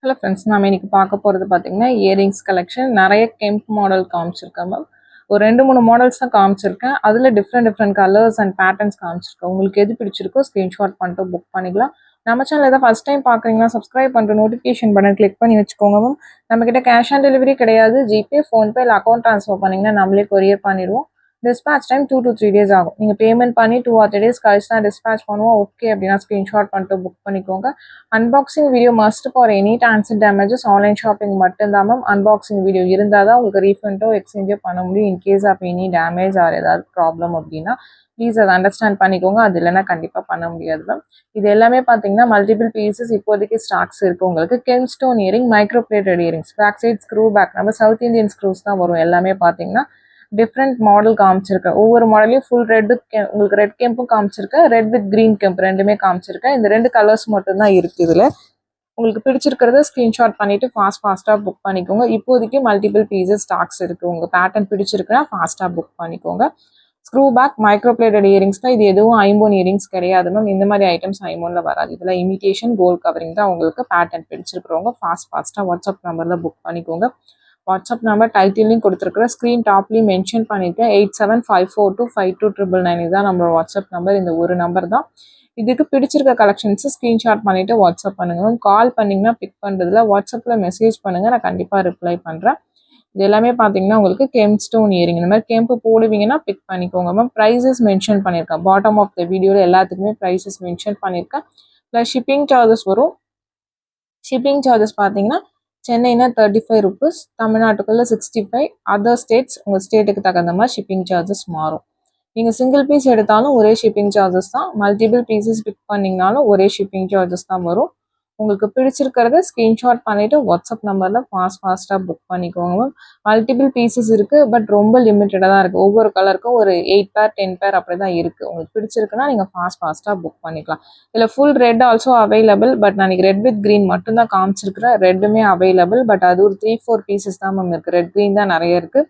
Hello friends, நம்ம இன்னைக்கு பார்க்க போகிறது பார்த்தீங்கன்னா இயரிங்ஸ் கலெக்ஷன். நிறைய கெம்ப் மாடல் காமிச்சிருக்கேன் மேம். ஒரு 2-3 மாடல்ஸ் தான் காமிச்சிருக்கேன். அதில் டிஃப்ரெண்ட் கலர்ஸ் அண்ட் பேட்டர்ன்ஸ் காமிச்சிருக்கேன். உங்களுக்கு எது பிடிச்சிருக்கோ ஸ்க்ரீன்ஷாட் பண்ணிட்டு புக் பண்ணிக்கலாம். நம்ம சேனல் ஏதாவது ஃபஸ்ட் டைம் பார்க்குறீங்கன்னா சப்ஸ்கிரைப் பண்ணிட்டு நோட்டிஃபிகேஷன் பட்டன் கிளிக் பண்ணி வச்சுக்கோங்க மேம். நம்மக்கிட்ட கேஷ் ஆன் டெலிவரி கிடையாது. ஜிபே, ஃபோன்பே இல்லை அக்கௌண்ட் ட்ரான்ஸ்ஃபர் பண்ணிங்கன்னா நம்மளே கொரியர் பண்ணிடுவோம். டிஸ்பேச் டைம் 2 to 3 days ஆகும். நீங்கள் பேமெண்ட் பண்ணி 2 or 3 days கழிச்சு தான் டிஸ்பேச் பண்ணுவோம். ஓகே அப்படின்னா ஸ்க்ரீன்ஷாட் பண்ணிட்டு புக் பண்ணிக்கோங்க. Unboxing video must for any transit damages. Online shopping மட்டும்தான் மேம். அன்பாக்சிங் வீடியோ இருந்தால் தான் உங்களுக்கு ரீஃபண்டோ எக்ஸ்சேஞ்சோ பண்ண முடியும். In case of any damage or ஏதாவது ப்ராப்ளம் அப்படின்னா ப்ளீஸ் அதை அண்டர்ஸ்டாண்ட் பண்ணிக்கோங்க. அது இல்லைன்னா கண்டிப்பாக பண்ண முடியாது மேம். இது எல்லாமே பார்த்தீங்கன்னா மல்டிபிள் பீசஸ் இப்போதைக்கு ஸ்டாக்ஸ் இருக்குது உங்களுக்கு. Gem stone earring, micro plated earrings, back side screw back, நம்ம சவுத் இந்தியன் ஸ்க்ரூஸ் தான் வரும். எல்லாமே பார்த்தீங்கன்னா டிஃப்ரெண்ட் மாடல் காமிச்சிருக்கேன். ஒவ்வொரு மாடலையும் ஃபுல் ரெட்டு உங்களுக்கு ரெட் கெம்பும் காமிச்சிருக்கேன், ரெட் வித் க்ரீன் கெம்ப் ரெண்டுமே காமிச்சிருக்கேன். இந்த 2 கலர்ஸ் மட்டும்தான் இருக்குது இதில். உங்களுக்கு பிடிச்சிருக்கிறத ஸ்க்ரீன்ஷாட் பண்ணிவிட்டு ஃபாஸ்ட்டாக புக் பண்ணிக்கோங்க. இப்போதைக்கு மல்டிபிள் பீசஸ் ஸ்டாக்ஸ் இருக்குது. உங்கள் பேட்டர்ன் பிடிச்சிருக்குன்னா ஃபாஸ்ட்டாக புக் பண்ணிக்கோங்க. Screw back, micro plated earrings தான். இது எதுவும் ஐம்போன் இயரிங்ஸ் கிடையாது மேம். இந்த மாதிரி ஐட்டம்ஸ் ஐம்போனில் வராது. இதில் இமிட்டேஷன் கோல்ட் கவரிங் தான். உங்களுக்கு பேட்டர்ன் பிடிச்சிருக்கிறவங்க ஃபாஸ்ட்டாக வாட்ஸ்அப் நம்பரில் புக் பண்ணிக்கோங்க. வாட்ஸ்அப் நம்பர் டைட்டிலையும் கொடுத்துருக்குற, ஸ்க்ரீன் டாப்லையும் மென்ஷன் பண்ணியிருக்கேன். 8754252999 இதுதான் நம்மளோட வாட்ஸ்அப் நம்பர். இந்த ஒரு நம்பர் தான். இதுக்கு பிடிச்சிருக்க கலெக்ஷன்ஸை ஸ்க்ரீன்ஷாட் பண்ணிவிட்டு வாட்ஸ்அப் பண்ணுங்கள். கால் பண்ணிங்கன்னா பிக் பண்ணுறதுல, வாட்ஸ்அப்பில் மெசேஜ் பண்ணுங்கள், நான் கண்டிப்பாக ரிப்ளை பண்ணுறேன். இது எல்லாமே பார்த்தீங்கன்னா உங்களுக்கு கெம் ஸ்டோன் இயரிங். இந்த மாதிரி கெம்பு போடுவீங்கன்னா பிக் பண்ணிக்கோங்க மேம். ப்ரைஸஸ் மென்ஷன் பண்ணியிருக்கேன். பாட்டம் ஆஃப் த வீடியோவில் எல்லாத்துக்குமே ப்ரைஸஸ் மென்ஷன் பண்ணியிருக்கேன். ப்ளஸ் ஷிப்பிங் சார்ஜஸ் வரும். ஷிப்பிங் சார்ஜஸ் பார்த்தீங்கன்னா சென்னைனா 35 rupees, தமிழ்நாட்டுக்குள்ளே 65, அதர் ஸ்டேட்ஸ் உங்கள் ஸ்டேட்டுக்கு தகுந்த மாதிரி ஷிப்பிங் சார்ஜஸ் மாறும். நீங்கள் சிங்கிள் பீஸ் எடுத்தாலும் ஒரே ஷிப்பிங் சார்ஜஸ் தான். மல்டிபிள் பீசஸ் பிக் பண்ணிங்கனாலும் ஒரே ஷிப்பிங் சார்ஜஸ் தான் வரும். உங்களுக்கு பிடிச்சிருக்கிறத ஸ்க்ரீன்ஷாட் பண்ணிவிட்டு வாட்ஸ்அப் நம்பரில் ஃபாஸ்ட்டாக புக் பண்ணிக்கோங்க மேம். மல்டிபிள் பீசஸ் இருக்குது, பட் ரொம்ப லிமிட்டடாக தான் இருக்குது. ஒவ்வொரு கலருக்கும் ஒரு 8 pair 10 pair அப்படி தான் இருக்குது. உங்களுக்கு பிடிச்சிருக்குன்னா நீங்கள் ஃபாஸ்ட்டாக புக் பண்ணிக்கலாம். இதில் full red also available, but நான் ரெட் வித் க்ரீன் மட்டும்தான் காமிச்சிருக்கிறேன். ரெட்டுமே அவைலபிள், பட் அது ஒரு 3-4 பீசஸ் தான் மேம் இருக்குது. ரெட் க்ரீன் தான் நிறைய இருக்குது.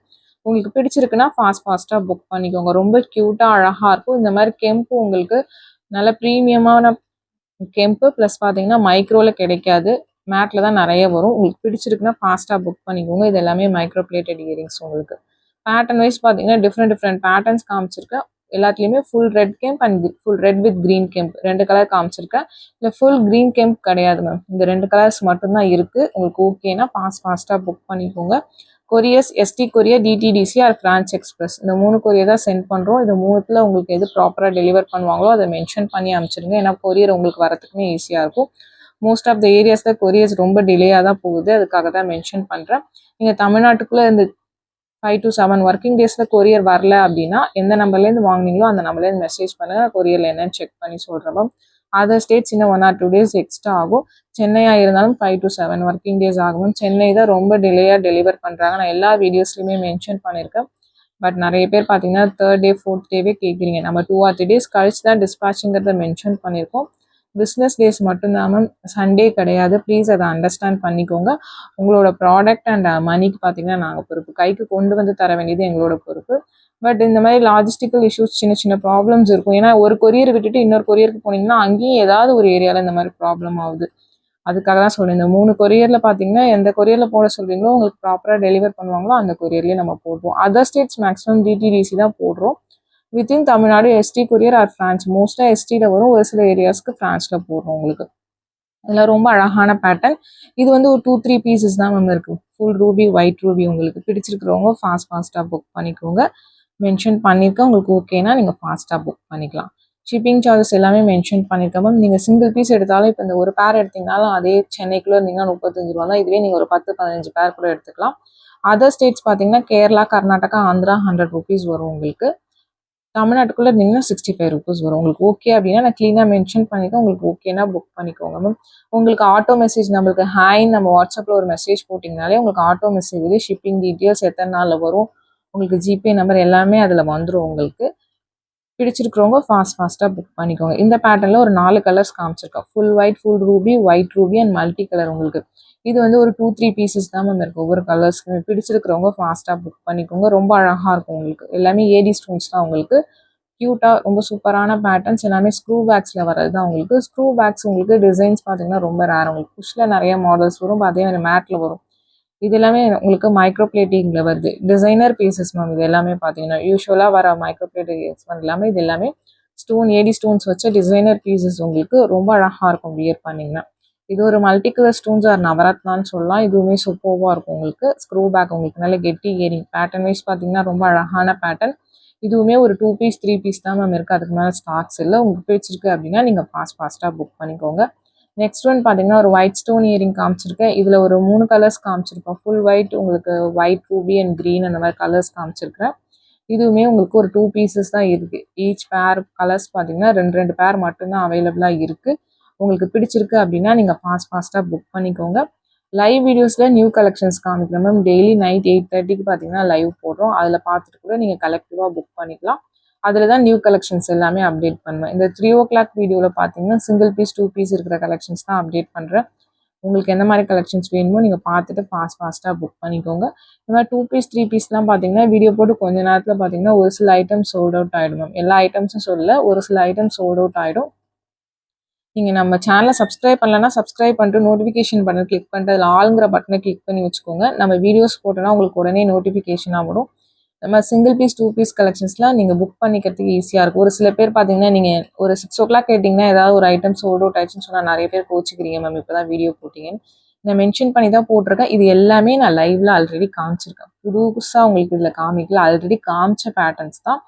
உங்களுக்கு பிடிச்சிருக்குன்னா ஃபாஸ்ட்டாக புக் பண்ணிக்கோங்க. ரொம்ப க்யூட்டாக அழகாக இருக்கும். இந்த மாதிரி கெம்பு உங்களுக்கு நல்ல ப்ரீமியமான கெம்பு ப்ளஸ் பார்த்தீங்கன்னா மைக்ரோவில் கிடைக்காது, மேட்டில் தான் நிறைய வரும். உங்களுக்கு பிடிச்சிருக்குன்னா ஃபாஸ்ட்டாக புக் பண்ணிக்கோங்க. இது எல்லாமே மைக்ரோ பிளேட்டட் இயரிங்ஸ். உங்களுக்கு பேட்டர்ன் வைஸ் பார்த்தீங்கன்னா டிஃப்ரெண்ட் பேட்டர்ன்ஸ் காமிச்சிருக்கேன். எல்லாத்துலேயுமே full red kemp and full red with green kemp 2 colour காமிச்சிருக்கேன். இல்லை ஃபுல் க்ரீன் கெம்ப் கிடையாது மேம். இந்த 2 கலர்ஸ் மட்டும்தான் இருக்குது. உங்களுக்கு ஓகேனா ஃபாஸ்ட்டாக புக் பண்ணிக்கோங்க. Couriers ST courier, DTDC or Franch Express, இந்த 3 கொரியர் தான் சென்ட் பண்ணுறோம். இந்த 3த்தில் உங்களுக்கு எது ப்ராப்பராக டெலிவர் பண்ணுவாங்களோ அதை மென்ஷன் பண்ணி அனுப்பிச்சிடுங்க. ஏன்னா கொரியர் உங்களுக்கு வரத்துக்குமே ஈஸியாக இருக்கும். மோஸ்ட் ஆஃப் த ஏரியாஸில் கொரியர்ஸ் ரொம்ப டிலேயாக தான் போகுது. அதுக்காக தான் மென்ஷன் பண்ணுறேன். நீங்கள் தமிழ்நாட்டுக்குள்ளே இந்த 5 to 7 ஒர்க்கிங் டேஸில் கொரியர் வரல அப்படின்னா எந்த நம்பர்லேருந்து வாங்கினீங்களோ அந்த நம்பர்லேருந்து மெசேஜ் பண்ணுங்கள். கொரியரில் என்னன்னு செக் பண்ணி சொல்கிறேன் மேம். அதர் ஸ்டேட்ஸ் இன்னும் 1 or 2 days எக்ஸ்ட்ரா ஆகும். சென்னையாக இருந்தாலும் 5 to 7 ஒர்க்கிங் டேஸ் ஆகும். சென்னை தான் ரொம்ப டிலேயாக டெலிவர் பண்ணுறாங்க. நான் எல்லா வீடியோஸ்லையுமே மென்ஷன் பண்ணியிருக்கேன். பட் நிறைய பேர் பார்த்தீங்கன்னா 3rd day 4th டேவே கேட்குறீங்க. நம்ம 2 or 3 days கழிச்சு தான் டிஸ்பேச்சுங்கிறத மென்ஷன் பண்ணியிருக்கோம். பிஸ்னஸ் டேஸ் மட்டும்தான் மேம், சண்டே கிடையாது. ப்ளீஸ் அதை அண்டர்ஸ்டாண்ட் பண்ணிக்கோங்க. உங்களோட ப்ராடக்ட் அண்ட் மணிக்கு பார்த்தீங்கன்னா நாங்கள் பொறுப்பு. கைக்கு கொண்டு வந்து தர வேண்டியது எங்களோட பொறுப்பு. பட் இந்த மாதிரி லாஜிஸ்டிக்கல் இஷ்யூஸ் சின்ன ப்ராப்ளம்ஸ் இருக்கும். ஏன்னா ஒரு கொரியர் விட்டுட்டு இன்னொரு கொரியருக்கு போனீங்கன்னா அங்கேயும் ஏதாவது ஒரு ஏரியாவில் இந்த மாதிரி ப்ராப்ளம் ஆகுது. அதுக்காக தான் சொல்கிறேன். இந்த 3 கொரியரில் பார்த்தீங்கன்னா எந்த கொரியரில் போட சொல்கிறீங்களோ உங்களுக்கு ப்ராப்பராக டெலிவர் பண்ணுவாங்களோ அந்த கொரியர்லேயே நம்ம போடுவோம். அதர் ஸ்டேட்ஸ் மேக்ஸிமம் டிடிடிசி தான் போடுறோம். Within Tamil Nadu ST courier or Franch, மோஸ்ட்டாக எஸ்டியில் வரும். ஒரு சில ஏரியாஸ்க்கு ஃப்ரான்ச்சில் போடுறோம். உங்களுக்கு இதில் ரொம்ப அழகான பேட்டர்ன். இது வந்து ஒரு 2-3 பீசஸ் தான் மேம் இருக்குது. Full ruby, white Ruby. உங்களுக்கு பிடிச்சிருக்கிறவங்க ஃபாஸ்ட்டாக புக் பண்ணிக்கோங்க. மென்ஷன் பண்ணியிருக்கேன். உங்களுக்கு ஓகேனா நீங்கள் ஃபாஸ்ட்டாக புக் பண்ணிக்கலாம். ஷிப்பிங் சார்ஜஸ் எல்லாமே மென்ஷன் பண்ணியிருக்கேன் மேம். நீங்கள் சிங்கிள் பீஸ் எடுத்தாலும் இப்போ இந்த ஒரு பேர் எடுத்திங்கனாலும் அதே சென்னைக்குள்ளே இருந்தீங்கன்னா 35 ரூபா தான். இதுவே நீங்கள் ஒரு 10-15 பேர் கூட எடுத்துக்கலாம். அதர் ஸ்டேட்ஸ் பார்த்தீங்கன்னா கேரளா, கர்நாடகா, ஆந்திரா 100 rupees வரும். உங்களுக்கு தமிழ்நாட்டுக்குள்ளே இருந்தீங்கன்னா 65 rupees வரும். உங்களுக்கு ஓகே அப்படின்னா நான் க்ளீனாக மென்ஷன் பண்ணியிருக்கேன். உங்களுக்கு ஓகேனா புக் பண்ணிக்கோங்க மேம். உங்களுக்கு ஆட்டோ மெசேஜ் நம்மளுக்கு ஹாய்ன்னு நம்ம வாட்ஸ்அப்பில் ஒரு மெசேஜ் போட்டிங்கனாலே உங்களுக்கு ஆட்டோ மெசேஜ்லேயே ஷிப்பிங் டீட்டெயில்ஸ், எத்தனை நாளில் வரும், உங்களுக்கு ஜிபே நம்பர் எல்லாமே அதில் வந்துடும். உங்களுக்கு பிடிச்சிருக்கிறவங்க ஃபாஸ்ட்டாக புக் பண்ணிக்கோங்க. இந்த பேட்டர்னில் ஒரு 4 கலர்ஸ் காமிச்சிருக்கோம். Full white, full ruby, white ruby and multi colour. உங்களுக்கு இது வந்து ஒரு 2-3 பீசஸ் தான் மேம் இருக்குது. ஒவ்வொரு கலர்ஸ்க்கு பிடிச்சிருக்கிறவங்க ஃபாஸ்ட்டாக புக் பண்ணிக்கோங்க. ரொம்ப அழகாக இருக்கும். உங்களுக்கு எல்லாமே ஏடி ஸ்டோன்ஸ் தான். உங்களுக்கு க்யூட்டாக ரொம்ப சூப்பரான பேட்டர்ன்ஸ் எல்லாமே ஸ்க்ரூ பேக்ஸில் வர்றது தான் உங்களுக்கு. ஸ்க்ரூ பேக்ஸ் உங்களுக்கு டிசைன்ஸ் பார்த்தீங்கன்னா ரொம்ப ரேர். உங்களுக்கு புஷ்ல நிறைய மாடல்ஸ் வரும், அதே மாதிரி மேட்டில் வரும். இது எல்லாமே உங்களுக்கு மைக்ரோ பிளேட்டிங்கில் வருது. டிசைனர் பீசஸ் மேம் இது எல்லாமே பார்த்தீங்கன்னா யூஸ்வலாக வர மைக்ரோ பிளேட்டிங் எல்லாமே இது எல்லாமே ஸ்டோன் ஏடி ஸ்டோன்ஸ் வச்ச டிசைனர் பீசஸ் உங்களுக்கு ரொம்ப அழகாக இருக்கும் வியர் பண்ணிங்கன்னா. இது ஒரு மல்டி கலர் ஸ்டோன்ஸ் ஆர் நவரத்னான்னு சொல்லலாம். இதுவுமே சூப்பராக இருக்கும் உங்களுக்கு. ஸ்க்ரூ பேக் உங்களுக்கு நல்ல கெட்டி இயரிங் பேட்டர்ன் வைஸ் பார்த்தீங்கன்னா ரொம்ப அழகான பேட்டர்ன். இதுவுமே ஒரு 2 பீஸ் 3 பீஸ் தான் மேம் இருக்குது, அதுக்கு மேலே ஸ்டாக்ஸ் இல்லை. உங்களுக்கு பிடிச்சிருக்கு அப்படின்னா நீங்கள் ஃபாஸ்ட்டாக புக் பண்ணிக்கோங்க. நெக்ஸ்ட் ஒன் பார்த்தீங்கன்னா ஒரு ஒயிட் ஸ்டோன் இயரிங் காமிச்சிருக்கேன். இதில் ஒரு 3 கலர்ஸ் காமிச்சிருக்கோம். ஃபுல் ஒயிட், உங்களுக்கு ஒயிட் ரூபி அண்ட் க்ரீன் அந்த மாதிரி கலர்ஸ் காமிச்சிருக்கேன். இதுவுமே உங்களுக்கு ஒரு 2 பீசஸ் தான் இருக்குது. ஈச் பேர் கலர்ஸ் பார்த்தீங்கன்னா 2 பேர் மட்டும்தான் அவைலபிளாக இருக்குது. உங்களுக்கு பிடிச்சிருக்கு அப்படின்னா நீங்கள் ஃபாஸ்ட்டாக புக் பண்ணிக்கோங்க. லைவ் வீடியோஸில் நியூ கலெக்ஷன்ஸ் காமிக்கிறோம் மேம். டெய்லி நைட் 8:30க்கு பார்த்தீங்கன்னா லைவ் போடுறோம். அதில் பார்த்துட்டு கூட நீங்கள் கலெக்டிவாக புக் பண்ணிக்கலாம். அதில் தான் நியூ கலெக்ஷன்ஸ் எல்லாமே அப்டேட் பண்ணுவேன். இந்த 3 o'clock வீடியோவில் பார்த்தீங்கன்னா சிங்கிள் பீஸ் 2 பீஸ் இருக்கிற கலெக்ஷன்ஸ் தான் அப்டேட் பண்ணுறேன். உங்களுக்கு எந்த மாதிரி கலெக்ஷன்ஸ் வேணுமோ நீங்கள் பார்த்துட்டு ஃபாஸ்ட்டாக புக் பண்ணிக்கோங்க. இந்த மாதிரி 2 பீஸ் 3 பீஸ்லாம் பார்த்தீங்கன்னா வீடியோ போட்டு கொஞ்ச நேரத்தில் பார்த்தீங்கன்னா ஒரு சில ஐட்டம் சோல்ட் அவுட் ஆகிடும் மேம். எல்லா ஐட்டம்ஸும் சொல்லல, ஒரு சில ஐட்டம் சோல்ட் அவுட் ஆகிடும். நீங்கள் நம்ம சேனலை சப்ஸ்கிரைப் பண்ணலன்னா சப்ஸ்கிரைப் பண்ணிட்டு நோட்டிஃபிகேஷன் பட்டன் கிளிக் பண்ணிட்டு அதில் ஆளுங்கிற பட்டனை கிளிக் பண்ணி வச்சுக்கோங்க. நம்ம வீடியோஸ் போட்டோன்னா உங்களுக்கு உடனே நோட்டிஃபிகேஷனாக வரும். நம்ம சிங்கிள் பீஸ் 2 பீஸ் கலெக்ஷன்ஸ்லாம் நீங்கள் புக் பண்ணிக்கிறதுக்கு ஈஸியாக இருக்கும். ஒரு சில பேர் பார்த்தீங்கன்னா நீங்கள் ஒரு 6 o'clock கேட்டிங்கன்னா ஏதாவது ஒரு ஐட்டம் சோல்ட் அவுட் ஆயிடுச்சுன்னு சொன்னால் நிறைய பேர் கோச்சிக்கிறீங்க மேம், இப்போ தான் வீடியோ போட்டிங்கன்னு. நான் மென்ஷன் பண்ணி தான் போட்டிருக்கேன். இது எல்லாமே நான் லைவில் ஆல்ரெடி காமிச்சிருக்கேன். புதுசாக உங்களுக்கு இதில் காமிக்கல, ஆல்ரெடி காமிச்ச பேட்டர்ன்ஸ் தான்.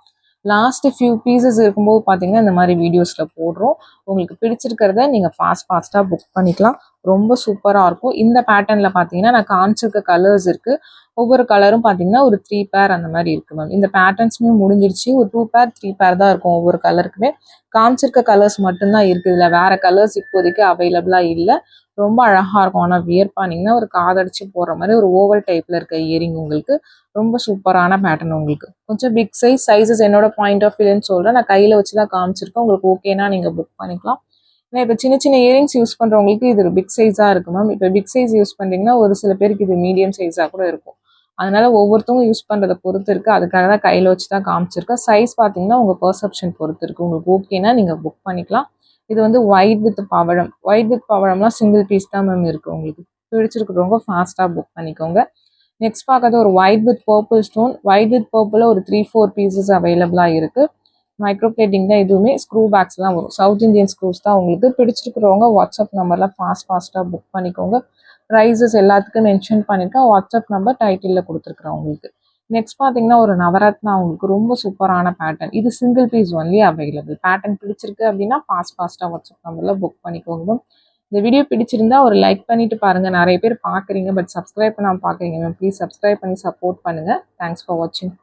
லாஸ்ட்டு ஃபியூ பீசஸ் இருக்கும்போது பார்த்தீங்கன்னா இந்த மாதிரி வீடியோஸில் போடுறோம். உங்களுக்கு பிடிச்சிருக்கிறத நீங்கள் ஃபாஸ்ட்டாக புக் பண்ணிக்கலாம். ரொம்ப சூப்பராக இருக்கும். இந்த பேட்டர்னில் பார்த்தீங்கன்னா நான் காமிச்சிருக்க கலர்ஸ் இருக்குது. ஒவ்வொரு கலரும் பார்த்தீங்கன்னா ஒரு 3 பேர் அந்த மாதிரி இருக்குது மேம். இந்த பேட்டர்ன்ஸுமே முடிஞ்சிருச்சு. ஒரு 2 பேர் 3 பேர் தான் இருக்கும் ஒவ்வொரு கலருக்குமே. காமிச்சிருக்க கலர்ஸ் மட்டும்தான் இருக்குது. இதில் வேறு கலர்ஸ் இப்போதைக்கு அவைலபிளாக இல்லை. ரொம்ப அழகாக இருக்கும். ஆனால் வியர் பண்ணிங்கன்னா ஒரு காதடிச்சு போடுற மாதிரி ஒரு ஓவல் டைப்பில் இருக்க இயரிங் உங்களுக்கு ரொம்ப சூப்பரான பேட்டர்ன். உங்களுக்கு கொஞ்சம் பிக் சைஸஸ் என்னோட பாயிண்ட் ஆஃப் வியூன்னு சொல்கிறேன். நான் கையில் வச்சு தான் காமிச்சிருக்கேன். உங்களுக்கு ஓகேனா நீங்கள் புக் பண்ணிக்கலாம். ஏன்னா இப்போ சின்ன இயரிங்ஸ் யூஸ் பண்ணுறவங்களுக்கு இது ஒரு பிக் சைஸாக இருக்கும் மேம். இப்போ பிக் சைஸ் யூஸ் பண்ணிங்கன்னா ஒரு சில பேருக்கு இது மீடியம் சைஸாக கூட இருக்கும். அதனால ஒவ்வொருத்தவங்க யூஸ் பண்ணுறதை பொறுத்து இருக்குது. அதுக்காக தான் கையில் வச்சு தான் காமிச்சிருக்கேன். சைஸ் பார்த்தீங்கன்னா உங்கள் பர்செப்ஷன் பொறுத்து இருக்குது. உங்களுக்கு ஓகேனா நீங்கள் புக் பண்ணிக்கலாம். இது வந்து ஒயிட் வித் பவழம். ஒயிட் வித் பவழம்லாம் சிங்கிள் பீஸ் தான் மேம் இருக்குது. உங்களுக்கு பிடிச்சிருக்கிறவங்க ஃபாஸ்ட்டாக புக் பண்ணிக்கோங்க. நெக்ஸ்ட் பார்க்கறது ஒரு white with purple stone. White with பர்பிளில் ஒரு 3-4 பீசஸ் அவைலபிளாக இருக்குது. மைக்ரோ பிளேட்டிங் தான். இதுவுமே ஸ்க்ரூ பேக்ஸ் தான் வரும். சவுத் இந்தியன் ஸ்க்ரூஸ் தான். உங்களுக்கு பிடிச்சிருக்கிறவங்க வாட்ஸ்அப் நம்பரில் ஃபாஸ்ட்டாக புக் பண்ணிக்கோங்க. ப்ரைஸஸ் எல்லாத்துக்கும் மென்ஷன் பண்ணியிருக்கேன். வாட்ஸ்அப் நம்பர் டைட்டிலில் கொடுத்துருக்குறேன் உங்களுக்கு. நெக்ஸ்ட் பார்த்தீங்கன்னா ஒரு நவரத்னா உங்களுக்கு ரொம்ப சூப்பரான பேட்டர்ன். இது single piece only available. Pattern பிடிச்சிருக்கு அப்படின்னா ஃபாஸ்ட்டாக வாட்ஸ்அப் நம்பரில் புக் பண்ணிக்கோங்க மேம். இந்த வீடியோ பிடிச்சிருந்தா ஒரு லைக் பண்ணிட்டு பாருங்கள். நிறைய பேர் பார்க்குறீங்க பட் சப்ஸ்கிரைப் பண்ணாமல் பார்க்குறீங்க மேம். ப்ளீஸ் சப்ஸ்கிரைப் பண்ணி சப்போர்ட் பண்ணுங்கள். தேங்க்ஸ் ஃபார் வாட்சிங்.